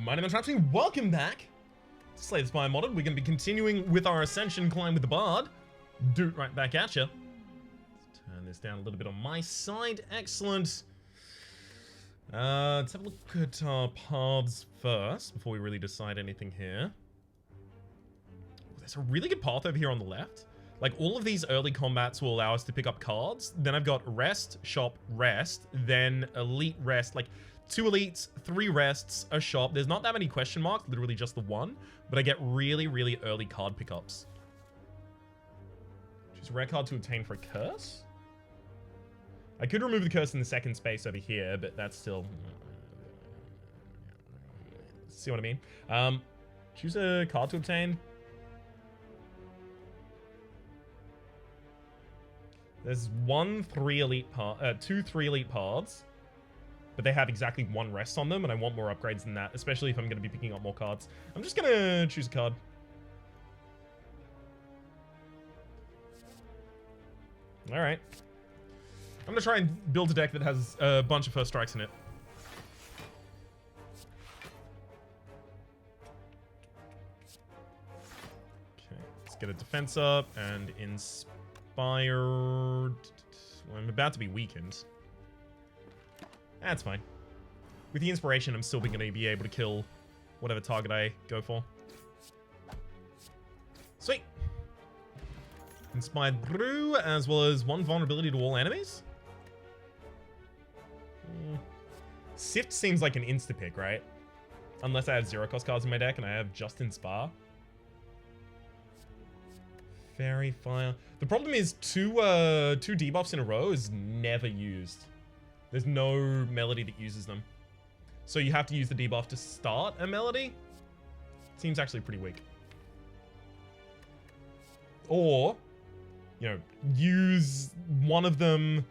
My name is Rhapsody. Welcome back to Slay the Spire Modded. We're going to be continuing with our Ascension climb with the Bard. Doot right back at you. Let's turn this down a little bit on my side. Excellent. Let's have a look at our paths first before we really decide anything here. There's a really good path over here on the left. Like, all of these early combats will allow us to pick up cards. Then I've got rest, shop, rest, then elite rest. Like, 2 elites, 3 rests, a shop. There's not that many question marks, literally just the one. But I get really, really early card pickups. Choose a rare card to obtain for a curse. I could remove the curse in the second space over here, but that's still... See what I mean? Choose a card to obtain. There's 2 3 elite paths, but they have exactly 1 rest on them, and I want more upgrades than that, especially if I'm going to be picking up more cards. I'm just going to choose a card. Alright. I'm going to try and build a deck that has a bunch of first strikes in it. Okay, let's get a defense up and inspire. Well, I'm about to be weakened. That's fine. With the inspiration, I'm still going to be able to kill whatever target I go for. Sweet. Inspired Brew, as well as 1 vulnerability to all enemies. Sift seems like an insta-pick, right? Unless I have 0-cost cards in my deck and I have just Inspire. Fairy Fire. The problem is 2 debuffs in a row is never used. There's no melody that uses them. So you have to use the debuff to start a melody. Seems actually pretty weak. Or, you know, use one of them...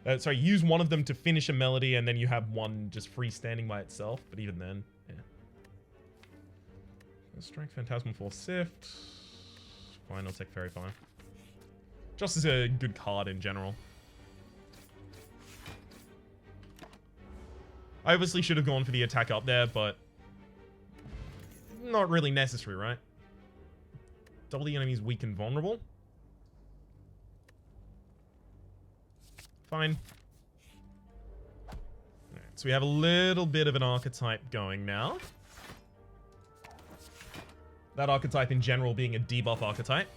use one of them to finish a melody and then you have one just freestanding by itself. But even then, yeah. Strike Phantasmal Force Sift. Fine, I'll take Fairy Fire. Just as a good card in general. I obviously should have gone for the attack up there, but not really necessary, right? Double the enemy's weak and vulnerable. Fine. Alright, so we have a little bit of an archetype going now. That archetype in general being a debuff archetype.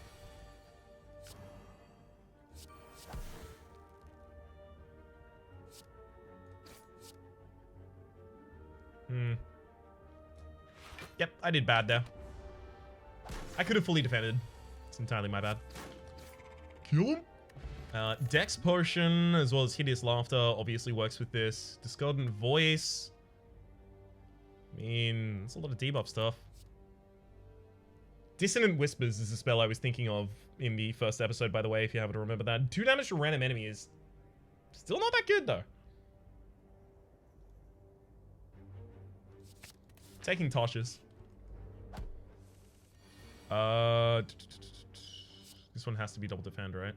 Yep, I did bad there. I could have fully defended. It's entirely my bad. Kill him. Dex Potion, as well as Hideous Laughter, obviously works with this. Discordant Voice. I mean, it's a lot of debuff stuff. Dissonant Whispers is a spell I was thinking of in the first episode, by the way, if you happen to remember that. 2 damage to random enemy is still not that good, though. Taking Toshes. This one has to be double defend, right?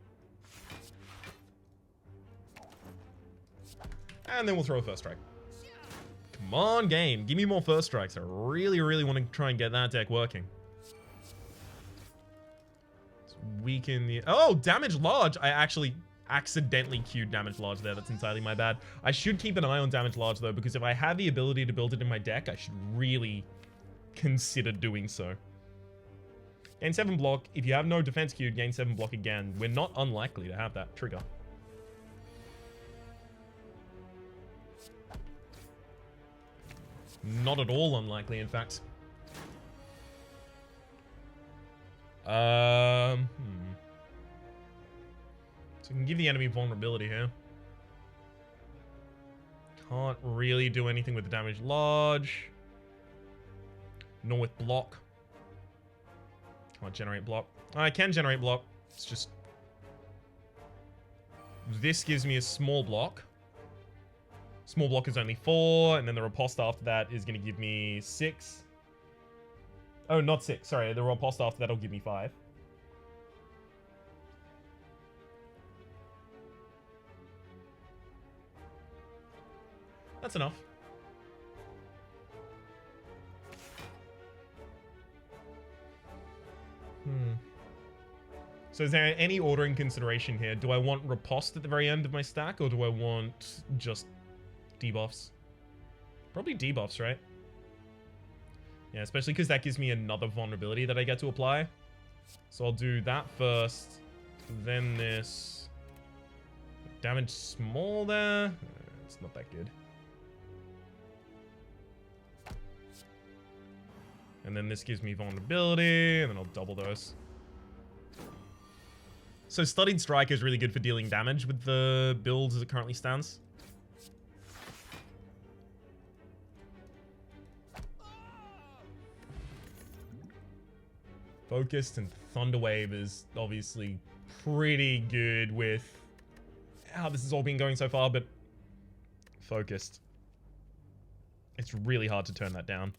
And then we'll throw a first strike. Come on, game. Give me more first strikes. I really, really want to try and get that deck working. Weaken the... Oh, damage large. I actually accidentally queued damage large there. That's entirely my bad. I should keep an eye on damage large, though, because if I have the ability to build it in my deck, I should really consider doing so. Gain 7 block. If you have no defense queued, gain 7 block again. We're not unlikely to have that trigger. Not at all unlikely, in fact. So we can give the enemy vulnerability here. Can't really do anything with the damage large. Nor with block. Can't generate block. I can generate block. It's just... This gives me a small block. Small block is only 4, and then the riposte after that is going to give me 6. Oh, not 6. Sorry, the riposte after that will give me 5. That's enough. So is there any ordering consideration here? Do I want riposte at the very end of my stack, or do I want just debuffs? Probably debuffs, right? Yeah, especially because that gives me another vulnerability that I get to apply. So I'll do that first, then this. Damage small there. It's not that good. And then this gives me vulnerability, and then I'll double those. So Studied Strike is really good for dealing damage with the build as it currently stands. Focused and Thunderwave is obviously pretty good with how this has all been going so far, but Focused. It's really hard to turn that down.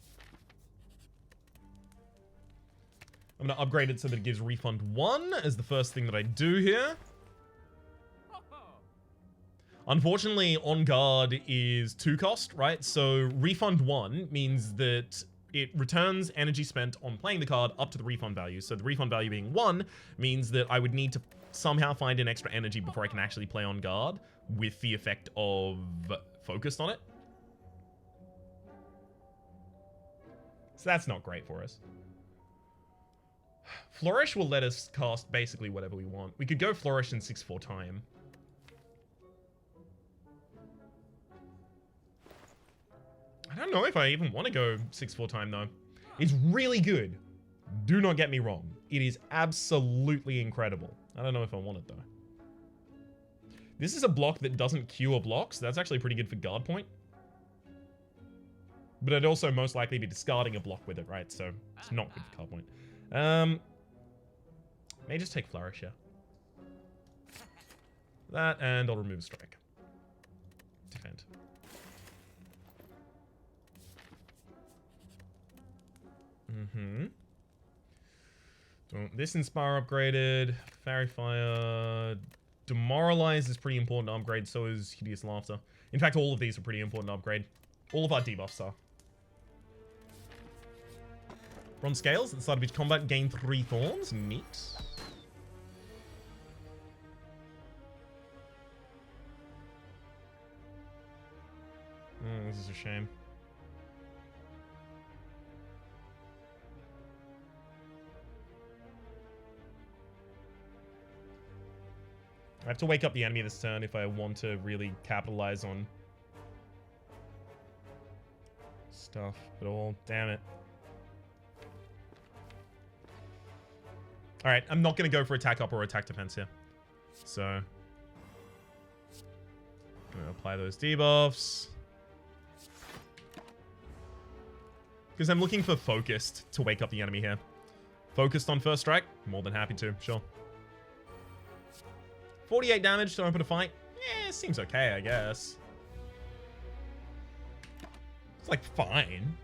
I'm going to upgrade it so that it gives Refund 1 as the first thing that I do here. Unfortunately, On Guard is 2 cost, right? So Refund 1 means that it returns energy spent on playing the card up to the refund value. So the refund value being 1 means that I would need to somehow find an extra energy before I can actually play On Guard with the effect of Focused on it. So that's not great for us. Flourish will let us cast basically whatever we want. We could go Flourish in 6/4 time. I don't know if I even want to go 6/4 time though. It's really good. Do not get me wrong. It is absolutely incredible. I don't know if I want it though. This is a block that doesn't queue a block, so that's actually pretty good for guard point. But I'd also most likely be discarding a block with it, right? So it's not good for card point. May just take Flourish, yeah. That, and I'll remove Strike. Defend. This Inspire upgraded. Fairy Fire. Demoralize is pretty important to upgrade, so is Hideous Laughter. In fact, all of these are pretty important to upgrade. All of our debuffs are. Bronze Scales at the start of each combat, gain 3 thorns. Neat. This is a shame. I have to wake up the enemy this turn if I want to really capitalize on stuff at all. Damn it. Alright, I'm not going to go for attack up or attack defense here. So, I'm going to apply those debuffs. Because I'm looking for Focused to wake up the enemy here. Focused on first strike? More than happy to, sure. 48 damage to open a fight? Eh, seems okay, I guess. It's like fine.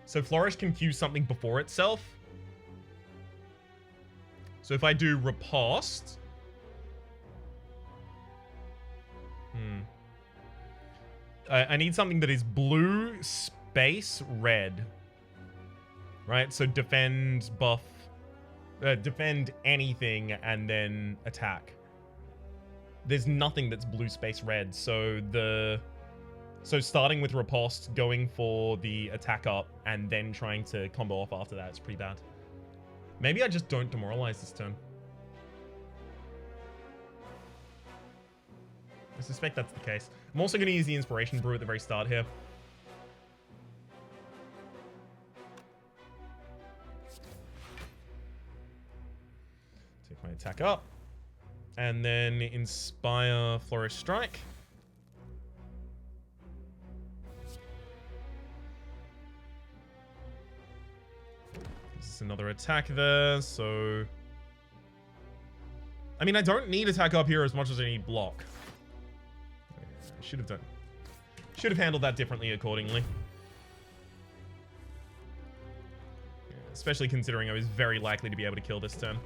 So Flourish can queue something before itself. So if I do Riposte... I need something that is blue, space, red. Right? So defend, buff... defend anything, and then attack. There's nothing that's blue, space, red. So the... So starting with Riposte, going for the attack up, and then trying to combo off after that is pretty bad. Maybe I just don't demoralize this turn. I suspect that's the case. I'm also going to use the Inspiration Brew at the very start here. Take my attack up. And then Inspire Flourish Strike. Another attack there, so... I mean, I don't need attack up here as much as I need block. I should have done... Should have handled that differently accordingly. Especially considering I was very likely to be able to kill this turn.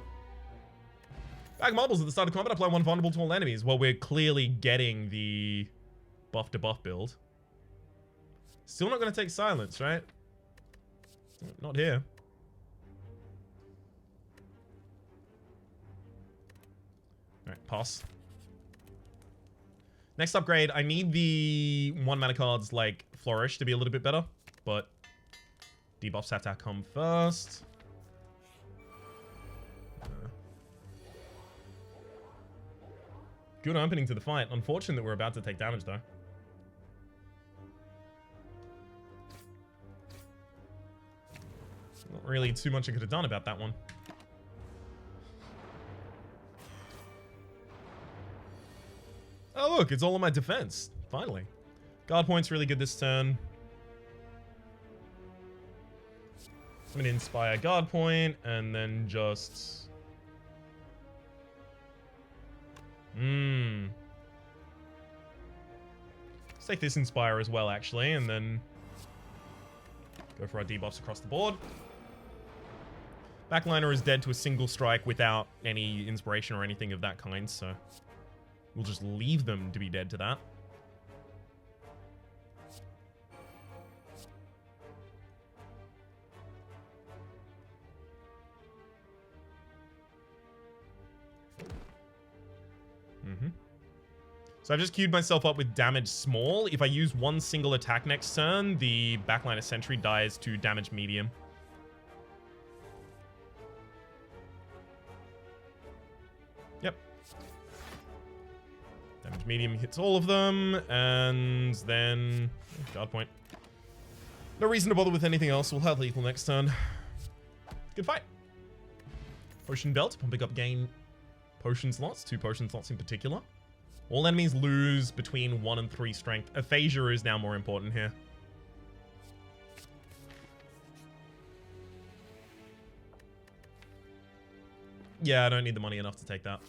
Bag marbles at the start of combat, apply 1 vulnerable to all enemies. Well, we're clearly getting the buff to buff build. Still not going to take silence, right? Not here. Alright, pass. Next upgrade, I need the 1 mana cards like Flourish to be a little bit better, but debuffs have to come first. Good opening to the fight. Unfortunate that we're about to take damage though. Not really too much I could have done about that one. Oh look, it's all on my defense. Finally. Guard point's really good this turn. I'm gonna inspire guard point and then just... Let's take this Inspire as well, actually, and then go for our debuffs across the board. Backliner is dead to a single strike without any inspiration or anything of that kind, so we'll just leave them to be dead to that. So I've just queued myself up with damage small. If I use one single attack next turn, the Backliner Sentry dies to damage medium. Yep. Damage medium hits all of them, and then... guard point. No reason to bother with anything else. We'll have lethal next turn. Good fight. Potion Belt, pumping up gain potion slots. 2 potion slots in particular. All enemies lose between 1 and 3 strength. Aphasia is now more important here. Yeah, I don't need the money enough to take that.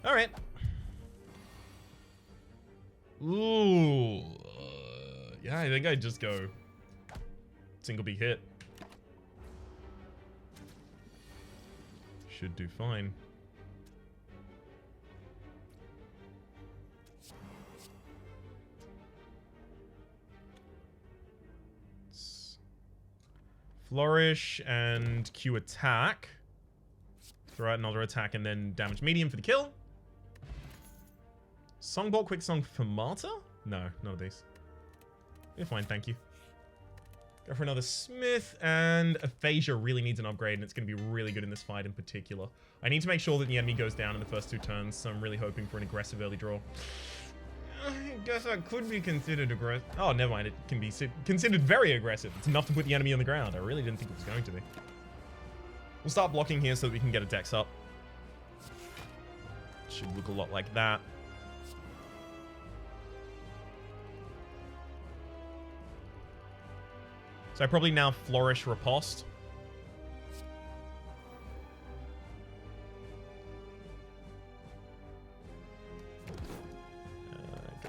Alright. Ooh. Yeah, I think I'd just go single B hit. Should do fine. Flourish and Q attack. Throw out another attack and then damage medium for the kill. Songbot Quick Song for Martyr? No, none of these. You're fine, thank you. Go for another Smith, and Aphasia really needs an upgrade, and it's going to be really good in this fight in particular. I need to make sure that the enemy goes down in the first 2 turns, so I'm really hoping for an aggressive early draw. I guess that could be considered aggressive. Oh, never mind. It can be considered very aggressive. It's enough to put the enemy on the ground. I really didn't think it was going to be. We'll start blocking here so that we can get a dex up. Should look a lot like that. So I probably now Flourish Riposte.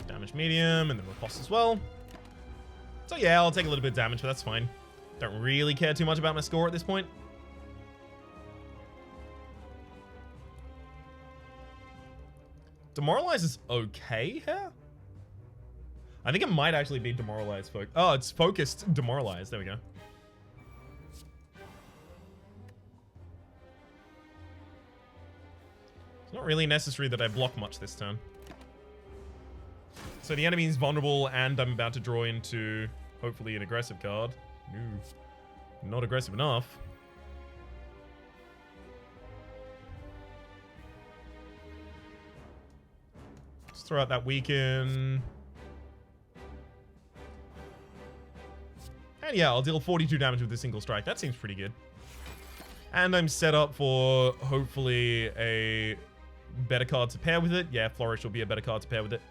Damage medium, and then riposte as well. So yeah, I'll take a little bit of damage, but that's fine. Don't really care too much about my score at this point. Demoralize is okay here. I think it might actually be Demoralize. Oh, it's Focused Demoralize. There we go. It's not really necessary that I block much this turn. So the enemy is vulnerable, and I'm about to draw into, hopefully, an aggressive card. No, not aggressive enough. Let's throw out that weaken. And yeah, I'll deal 42 damage with a single strike. That seems pretty good. And I'm set up for, hopefully, a better card to pair with it. Yeah, Flourish will be a better card to pair with it.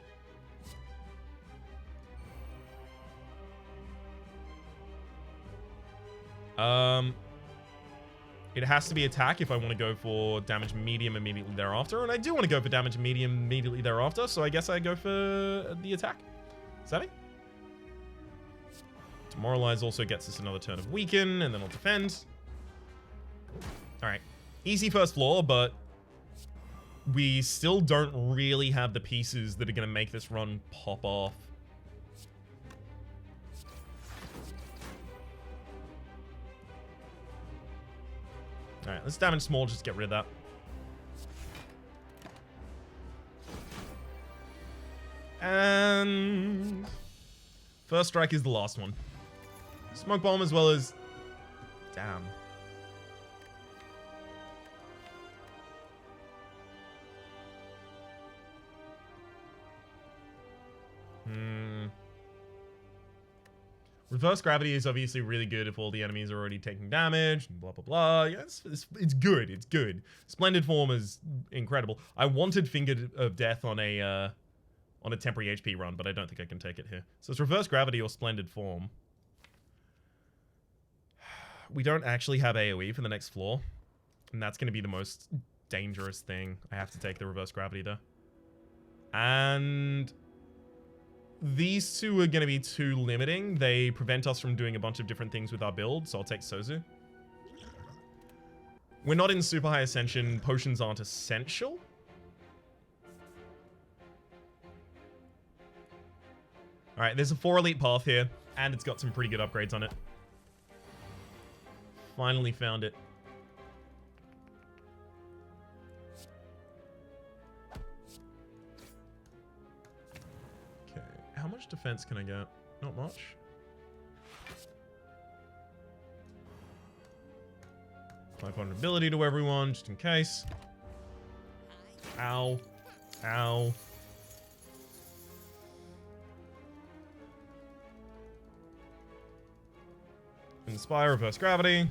It has to be attack if I want to go for damage medium immediately thereafter, and I do want to go for damage medium immediately thereafter, so I guess I go for the attack. Savvy? Demoralize also gets us another turn of weaken, and then I'll defend. Alright. Easy first floor, but we still don't really have the pieces that are going to make this run pop off. Alright, let's damage small, just get rid of that. And first strike is the last one. Smoke bomb as well as... Damn. Reverse gravity is obviously really good if all the enemies are already taking damage, and blah, blah, blah. Yeah, it's good. It's good. Splendid form is incredible. I wanted Finger of Death on a temporary HP run, but I don't think I can take it here. So it's reverse gravity or splendid form. We don't actually have AoE for the next floor, and that's going to be the most dangerous thing. I have to take the reverse gravity though. And these two are going to be too limiting. They prevent us from doing a bunch of different things with our build, so I'll take Sozu. We're not in super high ascension. Potions aren't essential. Alright, there's a 4 elite path here, and it's got some pretty good upgrades on it. Finally found it. Okay, how much defense can I get? Not much. My vulnerability to everyone, just in case. Ow. Ow. Spire, reverse gravity.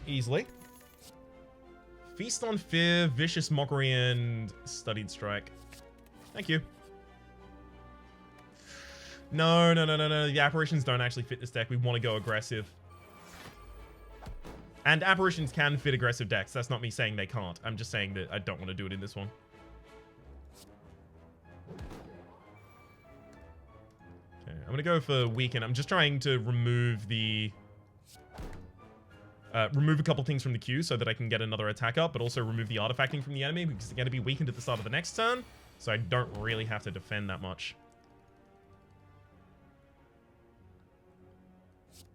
Easily. Feast on Fear, Vicious Mockery, and Studied Strike. Thank you. No. The apparitions don't actually fit this deck. We want to go aggressive. And apparitions can fit aggressive decks. That's not me saying they can't. I'm just saying that I don't want to do it in this one. I'm going to go for weaken. I'm just trying to remove the... remove a couple things from the queue so that I can get another attack up, but also remove the artifacting from the enemy because they're going to be weakened at the start of the next turn, so I don't really have to defend that much.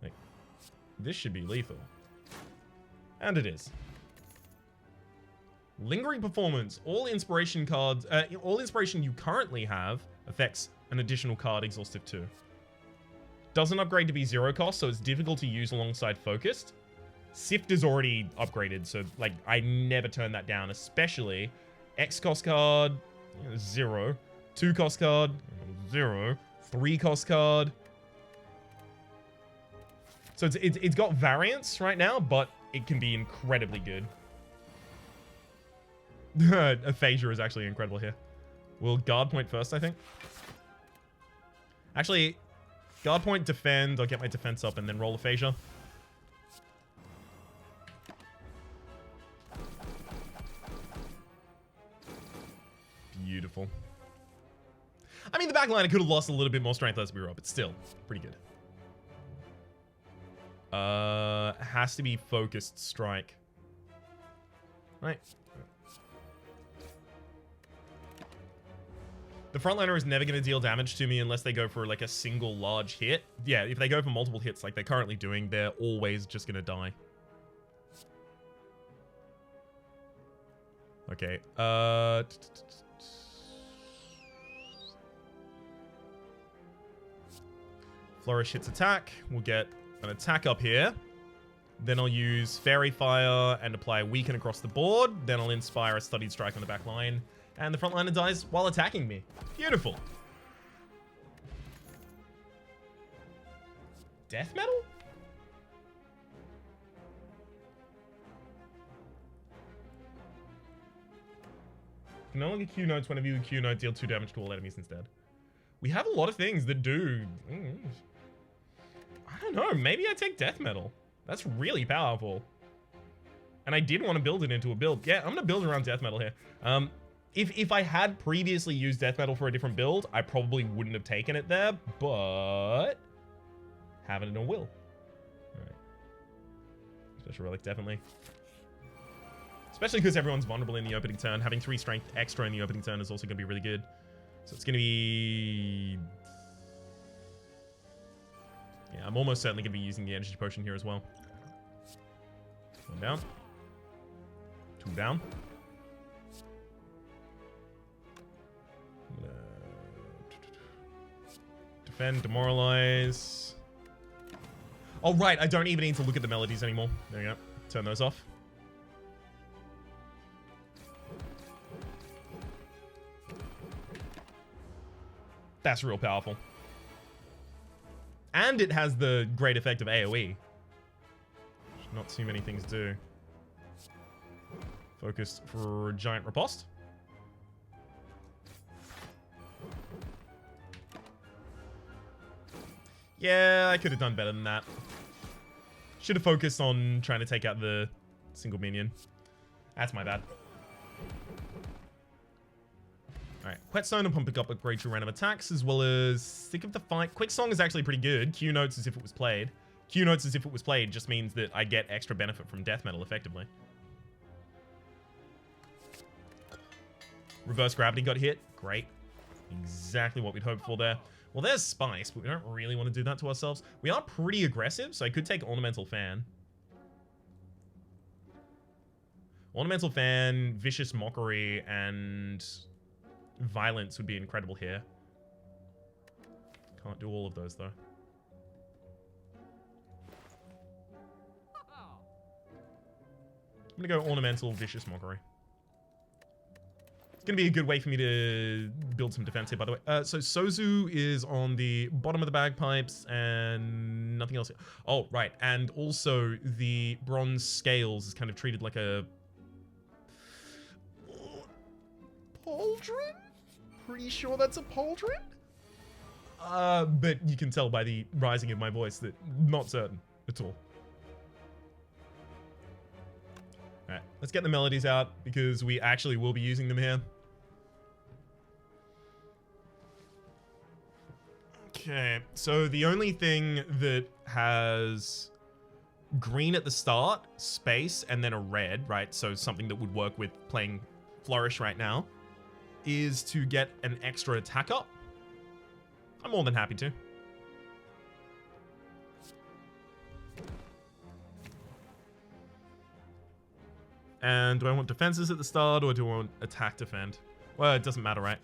Like, this should be lethal. And it is. Lingering Performance. All inspiration cards... all inspiration you currently have affects an additional card, Exhaustive 2. Doesn't upgrade to be 0 cost, so it's difficult to use alongside Focused. Sift is already upgraded, so like I never turn that down, especially X cost card, 0. 2 cost card, 0. 3 cost card. So it's got variance right now, but it can be incredibly good. Aphasia is actually incredible here. We'll guard point first, I think. Actually, guard point, defend. I'll get my defense up and then roll Aphasia. Beautiful. I mean, the back line, I could have lost a little bit more strength as we were up, but still, pretty good. Has to be focused strike. Right. The frontliner is never going to deal damage to me unless they go for like a single large hit. Yeah, if they go for multiple hits like they're currently doing, they're always just going to die. Okay. Flourish hits attack. We'll get an attack up here. Then I'll use Fairy Fire and apply a Weaken across the board. Then I'll Inspire a Studied Strike on the back line. And the frontliner dies while attacking me. Beautiful. Death metal? You can no longer Q notes whenever you Q note, deal 2 damage to all enemies instead. We have a lot of things that do. I don't know. Maybe I take death metal. That's really powerful. And I did want to build it into a build. Yeah, I'm going to build around death metal here. If I had previously used death metal for a different build, I probably wouldn't have taken it there, but have it in a will. All right. Special relic, definitely. Especially because everyone's vulnerable in the opening turn. Having 3 strength extra in the opening turn is also going to be really good. So it's going to be... Yeah, I'm almost certainly going to be using the energy potion here as well. One down. 2 down. Defend, demoralize. Oh, right. I don't even need to look at the melodies anymore. There you go. Turn those off. That's real powerful. And it has the great effect of AoE. Which not too many things do. Focused for giant riposte. Yeah, I could have done better than that. Should have focused on trying to take out the single minion. That's my bad. Alright, Whetstone and Pumping Up upgrade your random attacks, as well as Sick of the Fight. Quick Song is actually pretty good. Q notes as if it was played. Q notes as if it was played just means that I get extra benefit from death metal effectively. Reverse Gravity got hit. Great. Exactly what we'd hoped for there. Well, there's Spice, but we don't really want to do that to ourselves. We are pretty aggressive, so I could take Ornamental Fan. Ornamental Fan, Vicious Mockery, and Violence would be incredible here. Can't do all of those, though. I'm gonna go Ornamental, Vicious Mockery. It's going to be a good way for me to build some defense here, by the way. So Sozu is on the bottom of the bagpipes and nothing else. Oh, right. And also the bronze scales is kind of treated like a pauldron? Pretty sure that's a pauldron? But you can tell by the rising of my voice that not certain at all. Alright, let's get the melodies out because we actually will be using them here. Okay, so the only thing that has green at the start, space, and then a red, right? So something that would work with playing Flourish right now, is to get an extra attack up. I'm more than happy to. And do I want defenses at the start, or do I want attack defend? Well, it doesn't matter, right?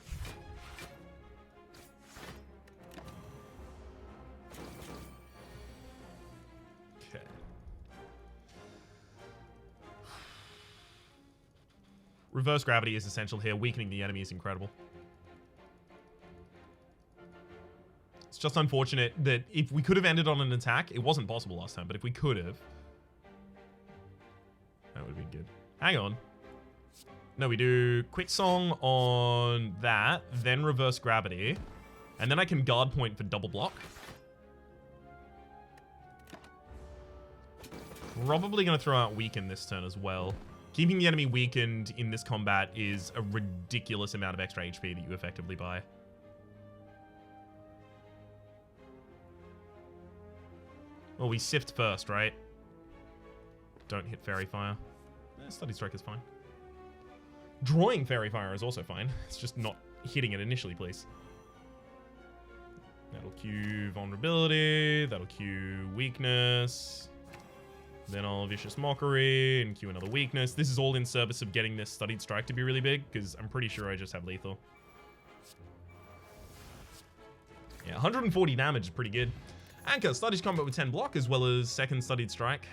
Okay. Reverse gravity is essential here. Weakening the enemy is incredible. It's just unfortunate that if we could have ended on an attack, it wasn't possible last time, but if we could have, that would have been good. Hang on. No, we do quick song on that, then reverse gravity, and then I can guard point for double block. Probably going to throw out weaken this turn as well. Keeping the enemy weakened in this combat is a ridiculous amount of extra HP that you effectively buy. Well, we sift first, right? Don't hit Fairy Fire. Study Strike is fine. Drawing Fairy Fire is also fine. It's just not hitting it initially, please. That'll cue Vulnerability. That'll cue Weakness. Then I'll Vicious Mockery and cue another Weakness. This is all in service of getting this Studied Strike to be really big, because I'm pretty sure I just have Lethal. Yeah, 140 damage is pretty good. Anchor, Studied Combat with 10 block, as well as second Studied Strike.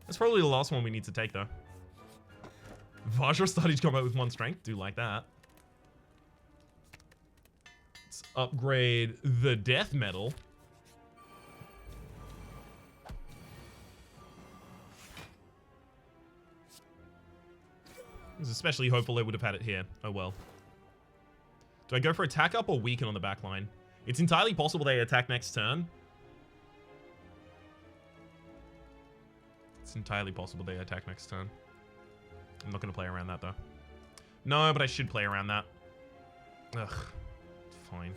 That's probably the last one we need to take, though. Vajra Studied Combat with 1 strength. Do like that. Let's upgrade the Death Metal. I was especially hopeful they would have had it here. Oh well. Do I go for attack up or weaken on the back line? It's entirely possible they attack next turn. It's entirely possible they attack next turn. I'm not going to play around that, though. No, but I should play around that. Ugh. Fine.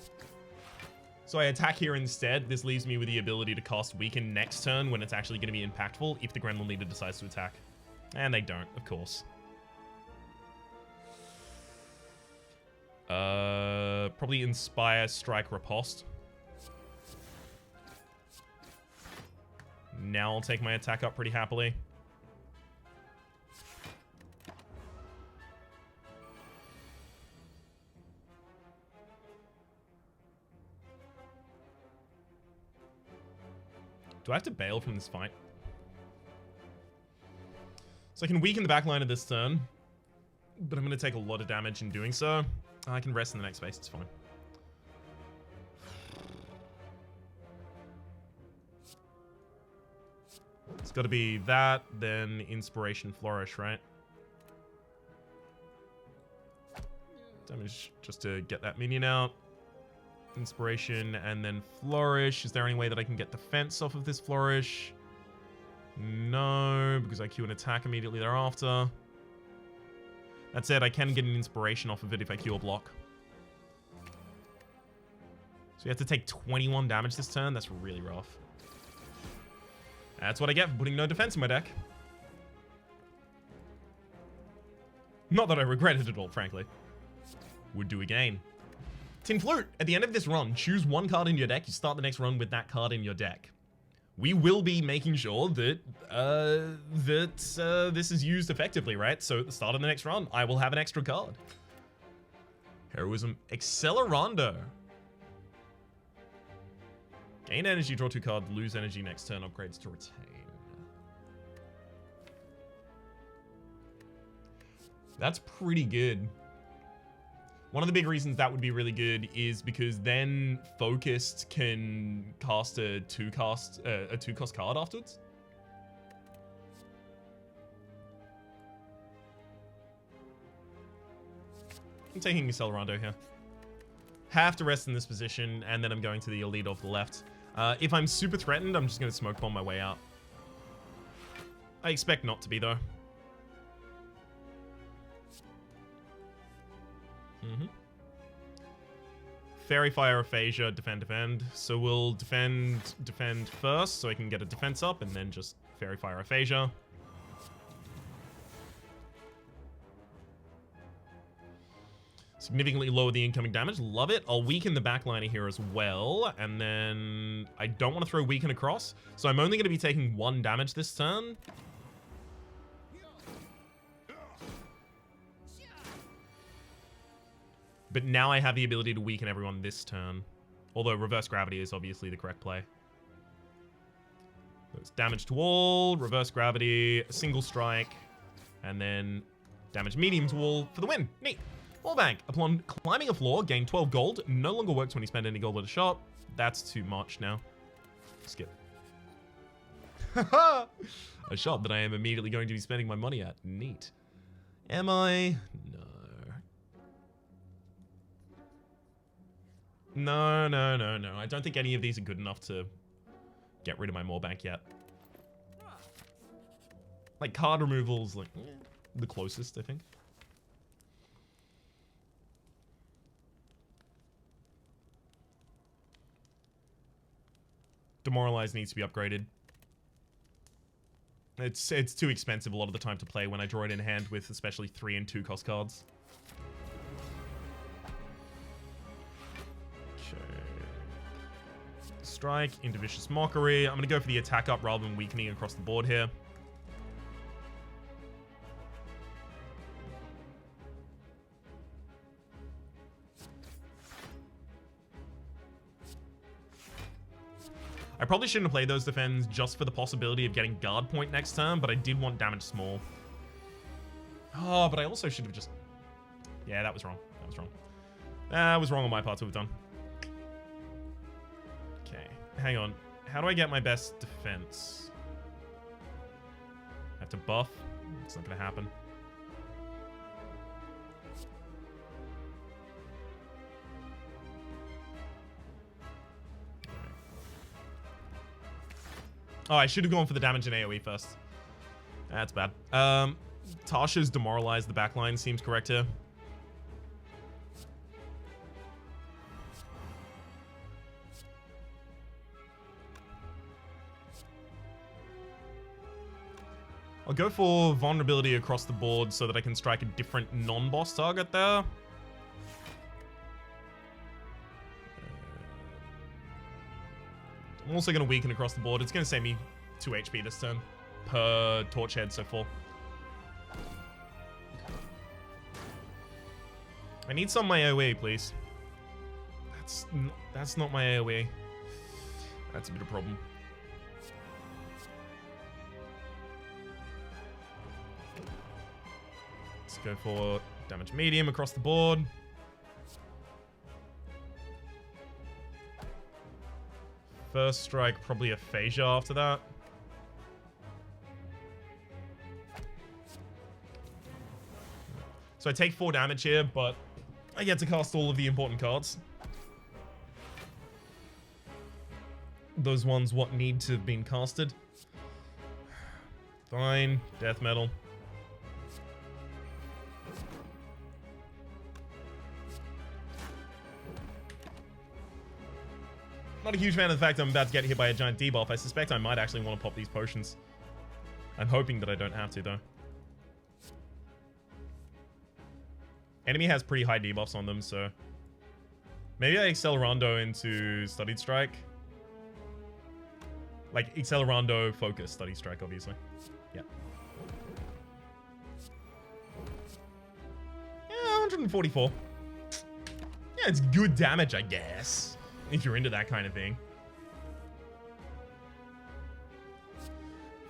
So I attack here instead. This leaves me with the ability to cast Weaken next turn when it's actually going to be impactful if the Gremlin Leader decides to attack. And they don't, of course. Probably Inspire, Strike, Riposte. Now I'll take my attack up pretty happily. Do I have to bail from this fight? So I can weaken the backline of this turn, but I'm going to take a lot of damage in doing so. I can rest in the next phase, it's fine. It's got to be that, then Inspiration Flourish, right? Damage just to get that minion out. Inspiration and then Flourish. Is there any way that I can get defense off of this Flourish? No, because I Q an attack immediately thereafter. That said, I can get an Inspiration off of it if I Q a block. So you have to take 21 damage this turn. That's really rough. That's what I get for putting no defense in my deck. Not that I regret it at all, frankly. Would do again. Tin Flute. At the end of this run, choose one card in your deck. You start the next run with that card in your deck. We will be making sure that this is used effectively, right? So at the start of the next run, I will have an extra card. Heroism Accelerando. Gain energy, draw 2 cards, lose energy next turn, upgrades to retain. That's pretty good. One of the big reasons that would be really good is because then Focused can cast a 2-cost card afterwards. I'm taking Accelerando here. Have to rest in this position, and then I'm going to the Elite off the left. If I'm super threatened, I'm just going to Smoke Bomb my way out. I expect not to be, though. Fairy Fire Aphasia, defend. So we'll defend first, so I can get a defense up, and then just Fairy Fire Aphasia. Significantly lower the incoming damage. Love it. I'll weaken the backliner here as well, and then I don't want to throw weaken across, so I'm only going to be taking 1 damage this turn. But now I have the ability to weaken everyone this turn. Although Reverse Gravity is obviously the correct play. So it's damage to all, Reverse Gravity, a single strike, and then damage medium to all for the win. Neat. Wall Bank. Upon climbing a floor, gain 12 gold. No longer works when you spend any gold at a shop. That's too much now. Skip. A shop that I am immediately going to be spending my money at. Neat. Am I? No. No. I don't think any of these are good enough to get rid of my More Bank yet. Like, card removal's like the closest, I think. Demoralize needs to be upgraded. It's too expensive a lot of the time to play when I draw it in hand with especially 3 and 2 cost cards. Strike into Vicious Mockery. I'm going to go for the attack up rather than weakening across the board here. I probably shouldn't have played those defends just for the possibility of getting guard point next turn, but I did want damage small. Oh, but I also should have just... Yeah, that was wrong. That was wrong on my part to have done. Hang on. How do I get my best defense? I have to buff? It's not going to happen. Oh, I should have gone for the damage in AoE first. That's bad. Tasha's demoralized the backline seems correct here. I'll go for vulnerability across the board so that I can strike a different non-boss target there. I'm also going to weaken across the board. It's going to save me 2 HP this turn per torch head, so 4. I need some of my AoE, please. That's not my AoE. That's a bit of a problem. Let's go for damage medium across the board. First strike, probably aphasia after that. So I take 4 damage here, but I get to cast all of the important cards. Those ones what need to have been casted. Fine. Death metal. Not a huge fan of the fact I'm about to get hit by a giant debuff. I suspect I might actually want to pop these potions. I'm hoping that I don't have to, though. Enemy has pretty high debuffs on them, so... Maybe I Accelerando into Studied Strike. Like, Accelerando, Focus, Studied Strike, obviously. Yeah. Yeah, 144. Yeah, it's good damage, I guess. If you're into that kind of thing.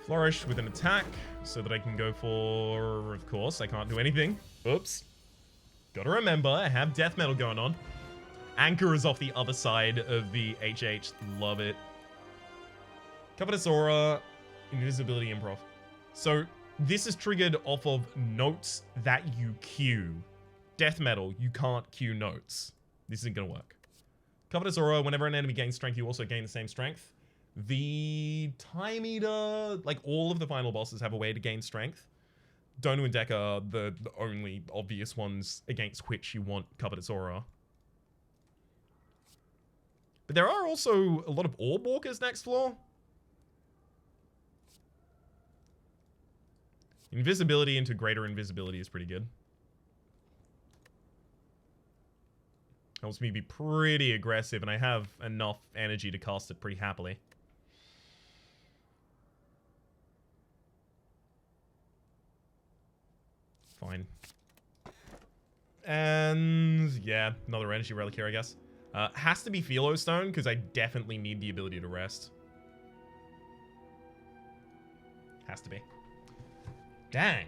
Flourish with an attack, so that I can go for... Of course, I can't do anything. Oops. Gotta remember, I have death metal going on. Anchor is off the other side of the HH. Love it. Covetous Aura, Invisibility Improv. So, this is triggered off of notes that you queue. Death metal, you can't queue notes. This isn't gonna work. Covetous Aura, whenever an enemy gains strength, you also gain the same strength. The Time Eater, like all of the final bosses have a way to gain strength. Donu and Deck are the only obvious ones against which you want Covetous Aura. But there are also a lot of Orb Walkers next floor. Invisibility into greater invisibility is pretty good. Helps me be pretty aggressive, and I have enough energy to cast it pretty happily. Fine. And yeah, another energy relic here, I guess. Has to be Philo Stone, because I definitely need the ability to rest. Has to be. Dang.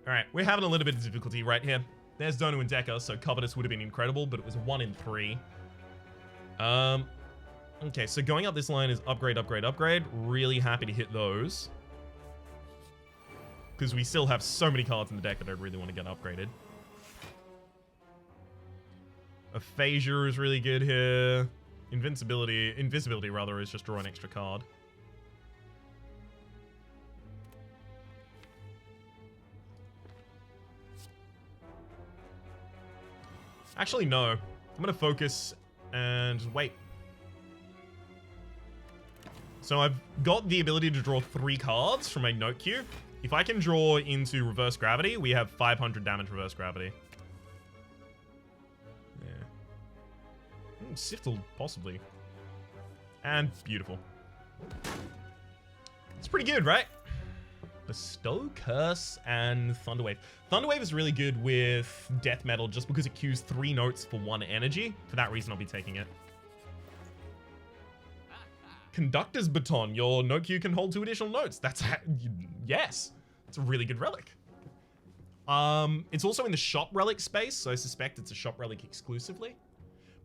Alright, we're having a little bit of difficulty right here. There's Donu and Decker, so Covetous would have been incredible, but it was 1 in 3. Okay, so going up this line is upgrade, upgrade, upgrade. Really happy to hit those. Because we still have so many cards in the deck that I really want to get upgraded. Aphasia is really good here. Invisibility rather, is just draw an extra card. Actually, no. I'm going to focus and just wait. So I've got the ability to draw 3 cards from my note queue. If I can draw into Reverse Gravity, we have 500 damage Reverse Gravity. Yeah. Siftle, possibly. And beautiful. It's pretty good, right? Bestow, Curse, and Thunderwave. Thunderwave is really good with Death Metal just because it queues 3 notes for 1 energy. For that reason, I'll be taking it. Conductor's Baton. Your note queue can hold 2 additional notes. That's... yes. It's a really good relic. It's also in the shop relic space, so I suspect it's a shop relic exclusively.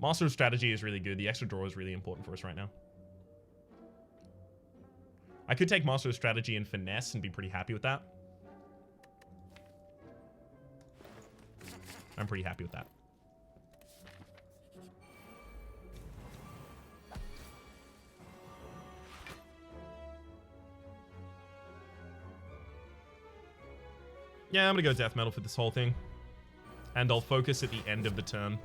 Master of Strategy is really good. The extra draw is really important for us right now. I could take Master of Strategy and Finesse and be pretty happy with that. I'm pretty happy with that. Yeah, I'm gonna go Death Metal for this whole thing. And I'll focus at the end of the turn.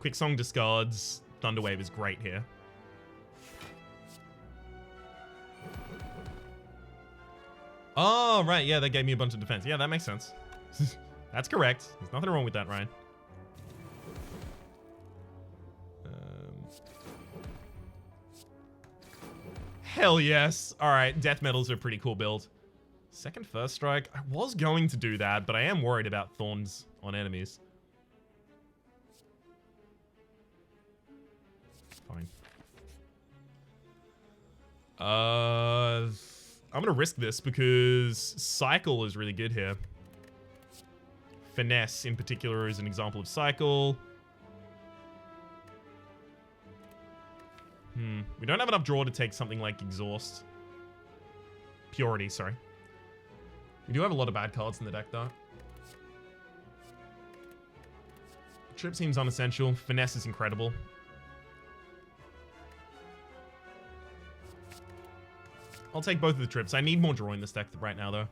Quick Song discards. Thunderwave is great here. Oh, right. Yeah, that gave me a bunch of defense. Yeah, that makes sense. That's correct. There's nothing wrong with that, Ryan. Hell yes. All right, death metals are a pretty cool build. Second first strike. I was going to do that, but I am worried about thorns on enemies. Fine. I'm gonna risk this because cycle is really good here. Finesse in particular is an example of cycle. We don't have enough draw to take something like exhaust. Purity, sorry. We do have a lot of bad cards in the deck though. Trip seems unessential. Finesse is incredible. I'll take both of the trips. I need more draw in this deck right now though.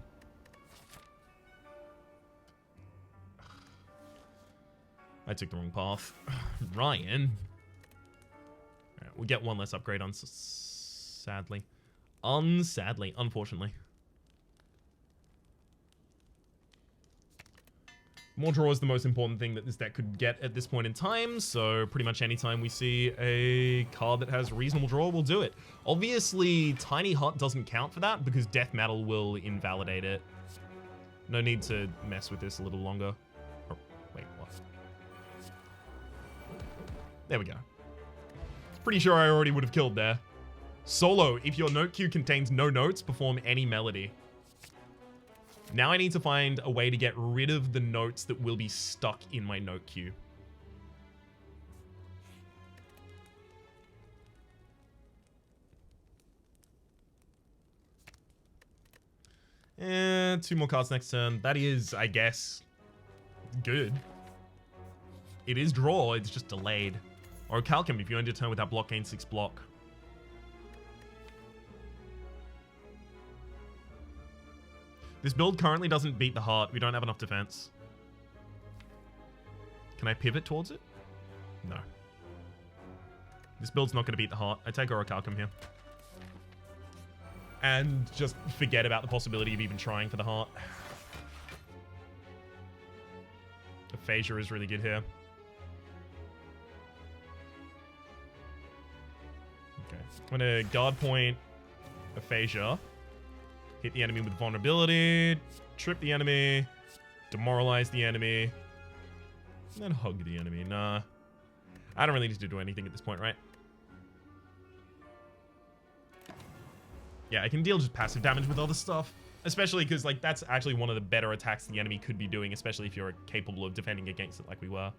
I took the wrong path. Ryan. Alright, we'll get one less upgrade on sadly. Unsadly, unfortunately. More draw is the most important thing that this deck could get at this point in time, so pretty much anytime we see a card that has reasonable draw, we'll do it. Obviously, Tiny Hut doesn't count for that because Death Metal will invalidate it. No need to mess with this a little longer. Oh, wait, what? There we go. Pretty sure I already would have killed there. Solo, if your note queue contains no notes, perform any melody. Now I need to find a way to get rid of the notes that will be stuck in my note queue. Two more cards next turn. That is, I guess, good. It is draw, it's just delayed. Or Calcum, if you end your turn without block, gain 6 block. This build currently doesn't beat the heart. We don't have enough defense. Can I pivot towards it? No. This build's not going to beat the heart. I take Orichalcum here. And just forget about the possibility of even trying for the heart. Aphasia is really good here. Okay. I'm going to guard point Aphasia. Hit the enemy with vulnerability, trip the enemy, demoralize the enemy, and then hug the enemy. Nah. I don't really need to do anything at this point, right? Yeah, I can deal just passive damage with other stuff. Especially because, like, that's actually one of the better attacks the enemy could be doing, especially if you're capable of defending against it like we were.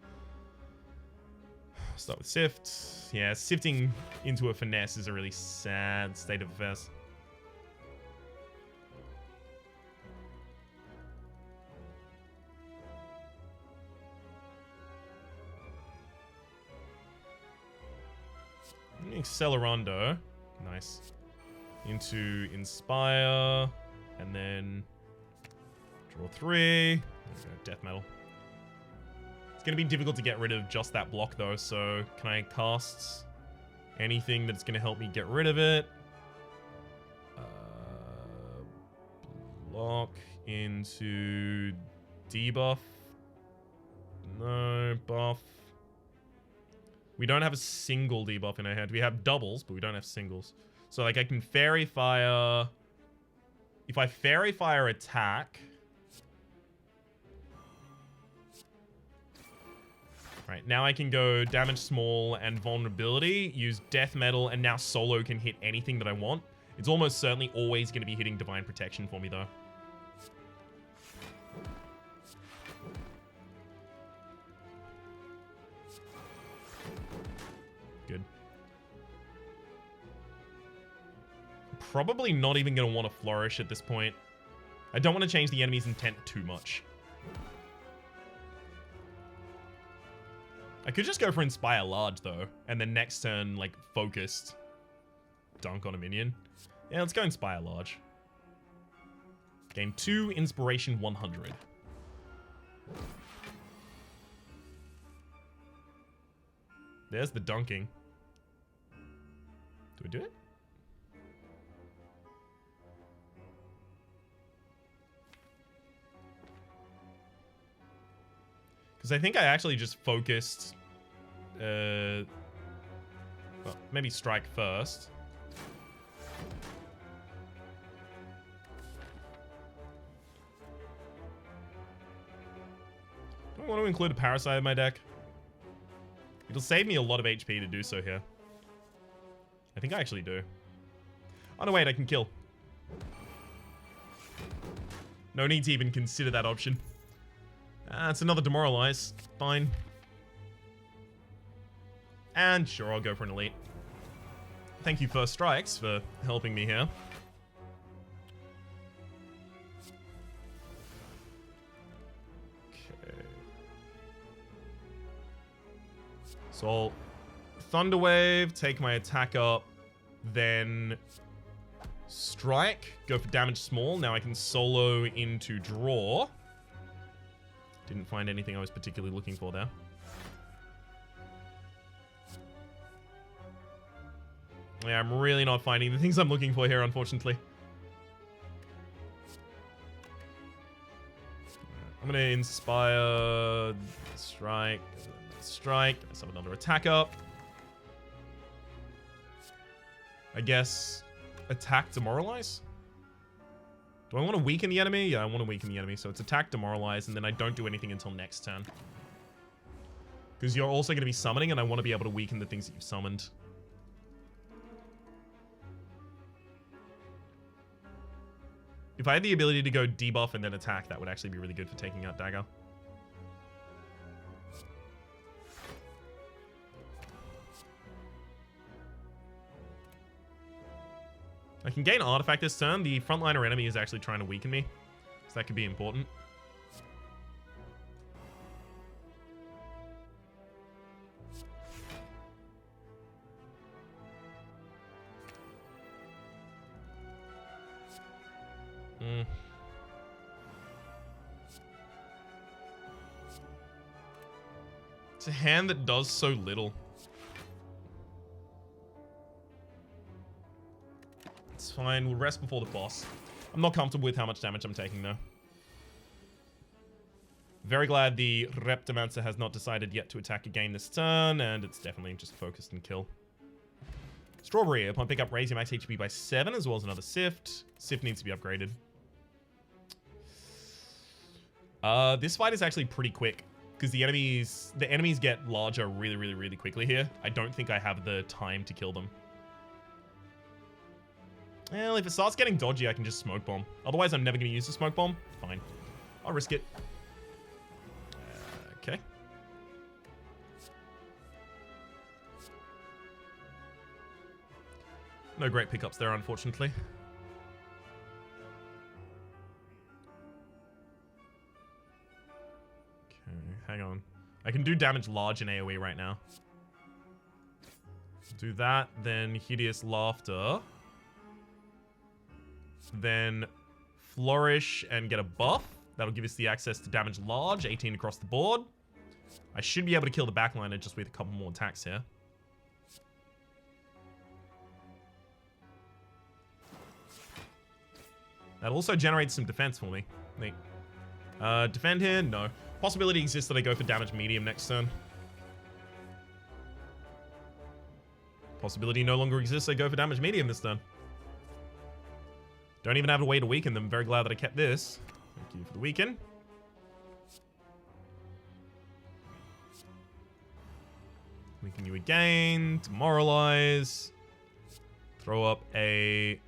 Start with Sift. Yeah, sifting into a finesse is a really sad state of affairs. Accelerando. Nice. Into Inspire. And then draw 3. Death Metal. It's going to be difficult to get rid of just that block though, so can I cast anything that's going to help me get rid of it? Block into debuff. No, buff. We don't have a single debuff in our hand. We have doubles, but we don't have singles. So, like, I can Fairy Fire. If I Fairy Fire attack... Right, now I can go damage small and vulnerability, use death metal, and now solo can hit anything that I want. It's almost certainly always going to be hitting divine protection for me, though. Good. Probably not even going to want to flourish at this point. I don't want to change the enemy's intent too much. I could just go for Inspire Large, though, and then next turn, like, focused dunk on a minion. Yeah, let's go Inspire Large. Gain 2, Inspiration 100. There's the dunking. Do we do it? Because I think I actually just focused... well, maybe strike first. Do I want to include a parasite in my deck? It'll save me a lot of HP to do so here. I think I actually do. Oh no, wait, I can kill. No need to even consider that option. It's another demoralize. Fine. And sure, I'll go for an elite. Thank you, First Strikes, for helping me here. Okay. So I'll Thunderwave, take my attack up, then strike, go for damage small. Now I can solo into draw. Didn't find anything I was particularly looking for there. Yeah, I'm really not finding the things I'm looking for here, unfortunately. I'm gonna inspire, strike, strike. Let's have another attack up. I guess attack, demoralize? Do I want to weaken the enemy? Yeah, I want to weaken the enemy. So it's attack, demoralize, and then I don't do anything until next turn. Because you're also going to be summoning, and I want to be able to weaken the things that you've summoned. If I had the ability to go debuff and then attack, that would actually be really good for taking out Dagger. I can gain Artifact this turn. The frontliner enemy is actually trying to weaken me, so that could be important. It's a hand that does so little. It's fine. We'll rest before the boss. I'm not comfortable with how much damage I'm taking, though. Very glad the Reptomancer has not decided yet to attack again this turn, and it's definitely just focused and kill. Strawberry, upon pickup, raise your max HP by 7, as well as another Sift. Sift needs to be upgraded. This fight is actually pretty quick, because the enemies get larger really quickly here. I don't think I have the time to kill them. Well, if it starts getting dodgy, I can just Smoke Bomb. Otherwise, I'm never going to use the Smoke Bomb. Fine. I'll risk it. Okay. No great pickups there, unfortunately. Okay, hang on. I can do damage large in AoE right now. Do that, then Hideous Laughter. Then Flourish and get a buff. That'll give us the access to damage large, 18 across the board. I should be able to kill the backliner just with a couple more attacks here. That also generates some defense for me. Neat. Defend here? No. Possibility exists that I go for damage medium next turn. Possibility no longer exists I go for damage medium this turn. Don't even have a way to weaken them. Very glad that I kept this. Thank you for the weaken. Weaken you again. Demoralize. Throw up a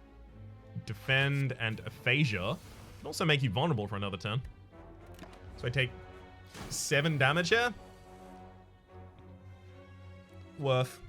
defend and aphasia. Can also make you vulnerable for another turn. So I take 7 damage here. Worth.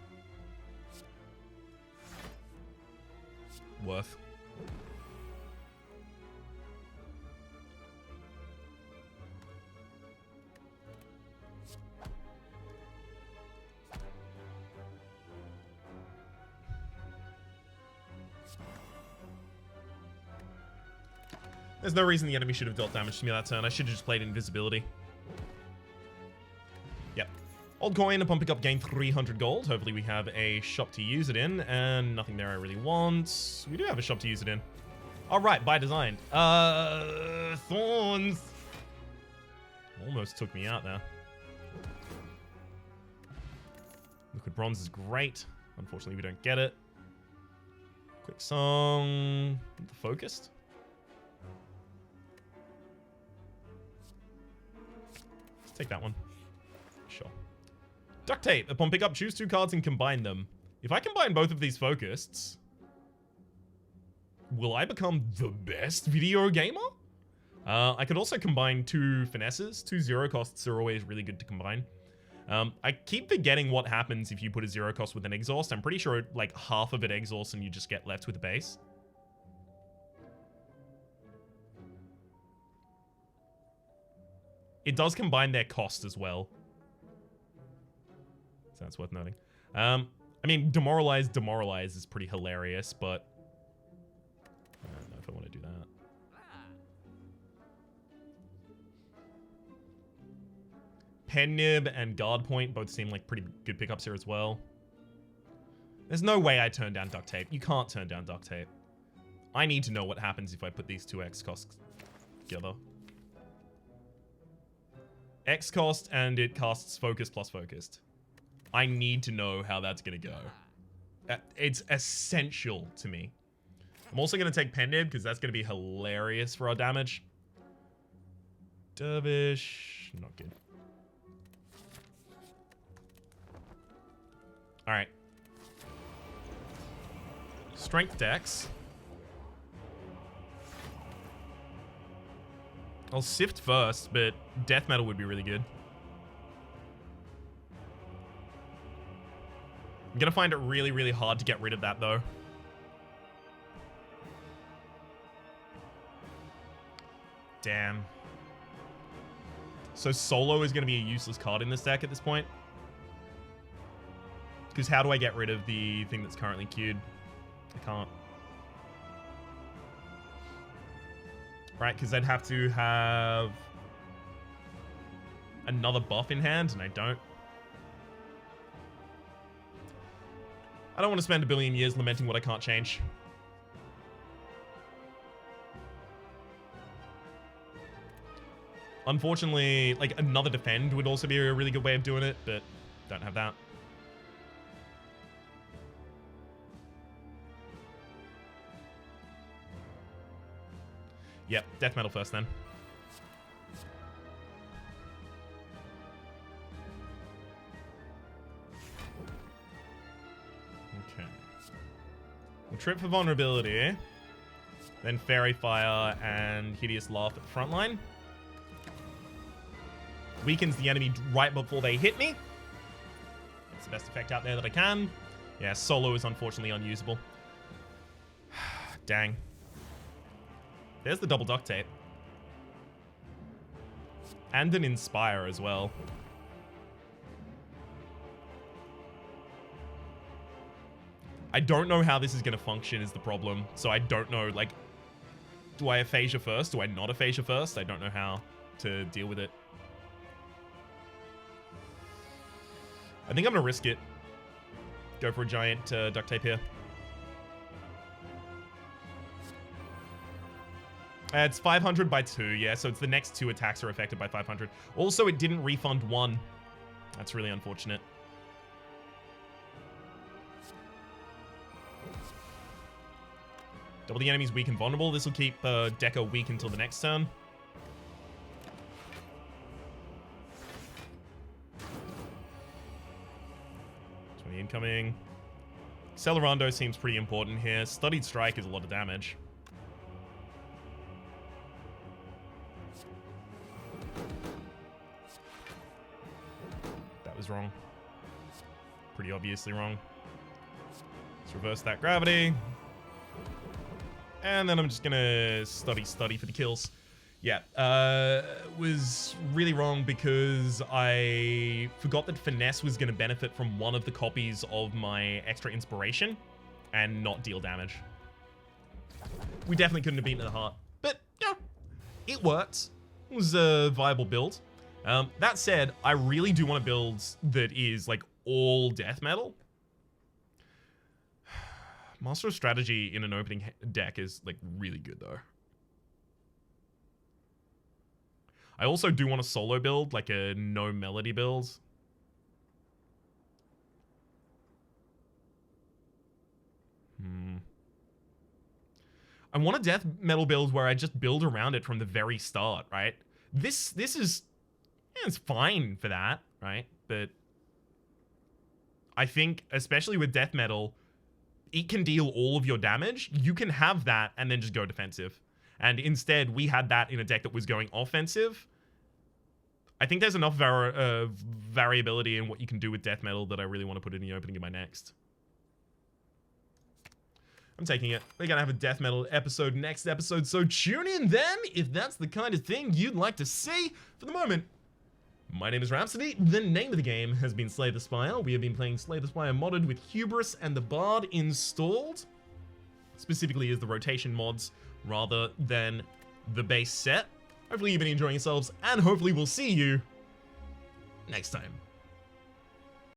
There's no reason the enemy should have dealt damage to me that turn. I should have just played invisibility. Yep. Old coin, upon pickup, gain 300 gold. Hopefully we have a shop to use it in, and nothing there I really want. We do have a shop to use it in. Alright, by design. Thorns! Almost took me out there. bronze is great. Unfortunately, we don't get it. Quick song. Focused. Let's take that one. Sure. Duct tape. Upon pickup, choose 2 cards and combine them. If I combine both of these focusts, will I become the best video gamer? I could also combine 2 finesses. 2 0 costs are always really good to combine. I keep forgetting what happens if you put a 0 cost with an exhaust. I'm pretty sure like half of it exhausts and you just get left with a base. It does combine their cost as well. So that's worth noting. I mean, demoralize is pretty hilarious, but I don't know if I want to do that. Pen nib and guard point both seem like pretty good pickups here as well. There's no way I turn down duct tape. You can't turn down duct tape. I need to know what happens if I put these 2 X costs together. X cost and it casts focus plus focused. I need to know how that's going to go. It's essential to me. I'm also going to take pen nib because that's going to be hilarious for our damage. Dervish, not good. Alright. Strength dex. I'll sift first, but death metal would be really good. I'm gonna find it really, really hard to get rid of that, though. Damn. So solo is gonna be a useless card in this deck at this point. Because how do I get rid of the thing that's currently queued? I can't. Right, because I'd have to have another buff in hand, and I don't. I don't want to spend a billion years lamenting what I can't change. Unfortunately, like, another defend would also be a really good way of doing it, but don't have that. Yep, death metal first then. Okay. We'll trip for vulnerability. Then Fairy Fire and Hideous Laugh at the front line. Weakens the enemy right before they hit me. That's the best effect out there that I can. Yeah, solo is unfortunately unusable. Dang. There's the double duct tape. And an Inspire as well. I don't know how this is going to function is the problem. So I don't know, like, do I aphasia first? Do I not aphasia first? I don't know how to deal with it. I think I'm going to risk it. Go for a giant duct tape here. It's 500 by 2, yeah, so it's the next 2 attacks are affected by 500. Also, it didn't refund 1. That's really unfortunate. Double the enemy's weak and vulnerable. This will keep Deca weak until the next turn. Incoming. Accelerando seems pretty important here. Studied Strike is a lot of damage. That was wrong. Pretty obviously wrong. Let's reverse that gravity. And then I'm just gonna study for the kills. Yeah, was really wrong because I forgot that Finesse was going to benefit from one of the copies of my extra inspiration and not deal damage. We definitely couldn't have beaten the heart, but yeah, it worked. It was a viable build. That said, I really do want a build that is like all death metal. Master of Strategy in an opening deck is like really good though. I also do want a solo build, like a no melody build. I want a death metal build where I just build around it from the very start, right? This is, yeah, it's fine for that, right? But I think, especially with death metal, it can deal all of your damage. You can have that and then just go defensive. And instead, we had that in a deck that was going offensive. I think there's enough variability in what you can do with death metal that I really want to put in the opening of my next. I'm taking it. We're gonna have a death metal episode next episode, so tune in then if that's the kind of thing you'd like to see. For the moment, my name is Rhapsody. The name of the game has been Slay the Spire. We have been playing Slay the Spire modded with Hubris and the Bard installed. Specifically as the rotation mods rather than the base set. Hopefully you've been enjoying yourselves, and hopefully we'll see you next time.